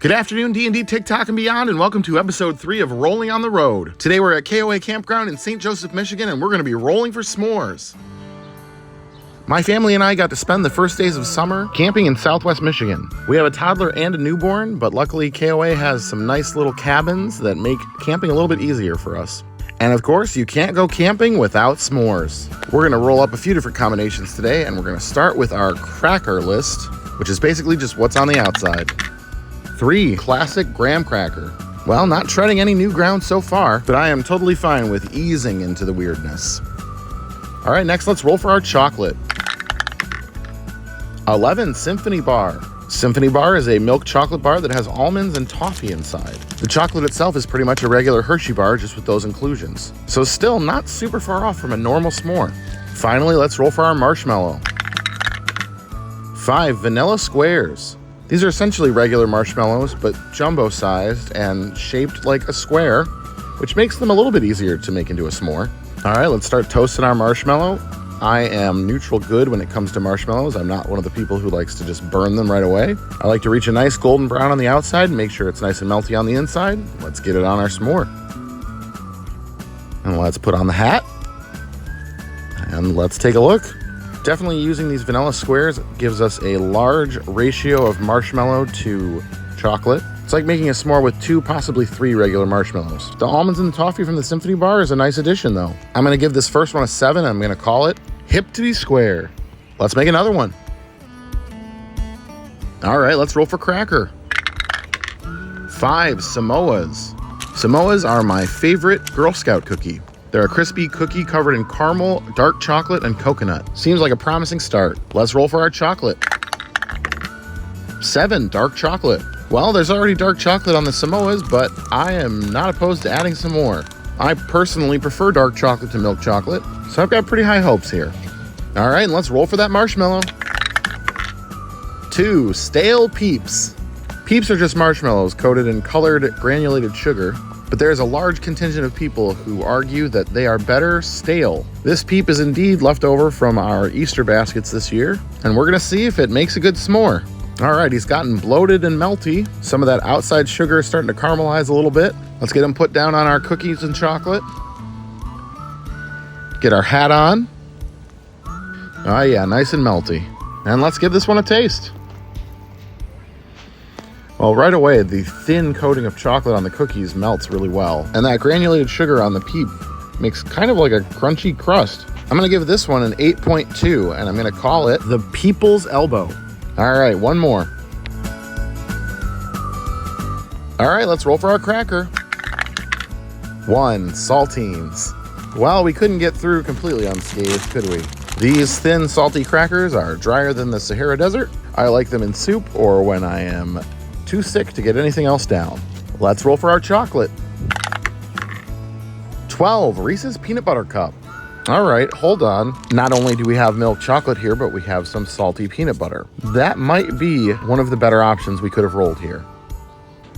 Good afternoon, D&D, TikTok, and beyond, and welcome to episode 3 of Rolling on the Road. Today we're at KOA Campground in St. Joseph, Michigan, and we're going to be rolling for s'mores. My family and I got to spend the first days of summer camping in Southwest Michigan. We have a toddler and a newborn, but luckily KOA has some nice little cabins that make camping a little bit easier for us. And of course, you can't go camping without s'mores. We're going to roll up a few different combinations today, and we're going to start with our cracker list, which is basically just what's on the outside. 3, classic graham cracker. Well, not treading any new ground so far, but I am totally fine with easing into the weirdness. All right, next let's roll for our chocolate. 11, Symphony Bar. Symphony Bar is a milk chocolate bar that has almonds and toffee inside. The chocolate itself is pretty much a regular Hershey bar, just with those inclusions. So still not super far off from a normal s'more. Finally, let's roll for our marshmallow. 5, Vanilla Squares. These are essentially regular marshmallows, but jumbo-sized and shaped like a square, which makes them a little bit easier to make into a s'more. All right, let's start toasting our marshmallow. I am neutral good when it comes to marshmallows. I'm not one of the people who likes to just burn them right away. I like to reach a nice golden brown on the outside and make sure it's nice and melty on the inside. Let's get it on our s'more. And let's put on the hat. And let's take a look. Definitely using these vanilla squares gives us a large ratio of marshmallow to chocolate. It's like making a s'more with 2, possibly 3 regular marshmallows. The almonds and the toffee from the Symphony Bar is a nice addition though. I'm gonna give this first one a 7. I'm gonna call it hip to be square. Let's make another one. All right, let's roll for cracker. 5, Samoas. Samoas are my favorite Girl Scout cookie. They're a crispy cookie covered in caramel, dark chocolate, and coconut. Seems like a promising start. Let's roll for our chocolate. 7, dark chocolate. Well, there's already dark chocolate on the Samoas, but I am not opposed to adding some more. I personally prefer dark chocolate to milk chocolate, so I've got pretty high hopes here. All right, let's roll for that marshmallow. 2, stale Peeps. Peeps are just marshmallows coated in colored granulated sugar. But there is a large contingent of people who argue that they are better stale. This Peep is indeed left over from our Easter baskets this year, and we're gonna see if it makes a good s'more. All right, he's gotten bloated and melty. Some of that outside sugar is starting to caramelize a little bit. Let's get him put down on our cookies and chocolate. Get our hat on. Oh yeah, nice and melty. And let's give this one a taste. Well, right away, the thin coating of chocolate on the cookies melts really well. And that granulated sugar on the Peep makes kind of like a crunchy crust. I'm gonna give this one an 8.2, and I'm gonna call it the People's Elbow. All right, one more. All right, let's roll for our cracker. 1, saltines. Well, we couldn't get through completely unscathed, could we? These thin, salty crackers are drier than the Sahara Desert. I like them in soup or when I am too sick to get anything else down. Let's roll for our chocolate. 12, Reese's Peanut Butter Cup. All right, hold on. Not only do we have milk chocolate here, but we have some salty peanut butter. That might be one of the better options we could have rolled here.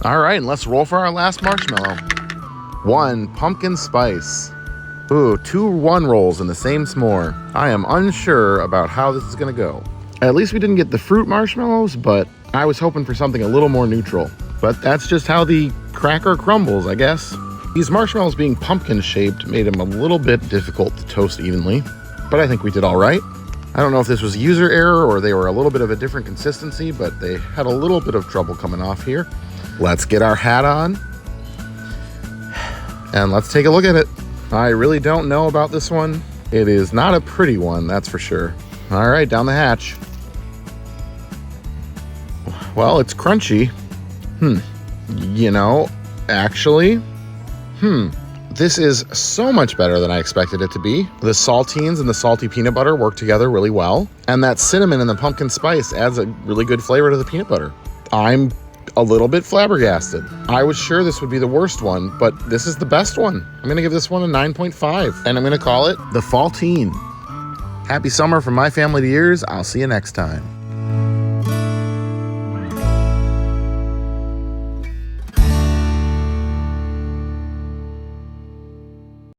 All right, and let's roll for our last marshmallow. 1, pumpkin spice. Ooh, 2 1 rolls in the same s'more. I am unsure about how this is gonna go. At least we didn't get the fruit marshmallows, but I was hoping for something a little more neutral. But that's just how the cracker crumbles, I guess. These marshmallows being pumpkin shaped made them a little bit difficult to toast evenly, but I think we did all right. I don't know if this was user error or they were a little bit of a different consistency, but they had a little bit of trouble coming off here. Let's get our hat on and let's take a look at it. I really don't know about this one. It is not a pretty one, that's for sure. All right, down the hatch. Well, it's crunchy. You know, actually, this is so much better than I expected it to be. The saltines and the salty peanut butter work together really well. And that cinnamon and the pumpkin spice adds a really good flavor to the peanut butter. I'm a little bit flabbergasted. I was sure this would be the worst one, but this is the best one. I'm gonna give this one a 9.5, and I'm gonna call it the Faltine. Happy summer from my family to yours. I'll see you next time.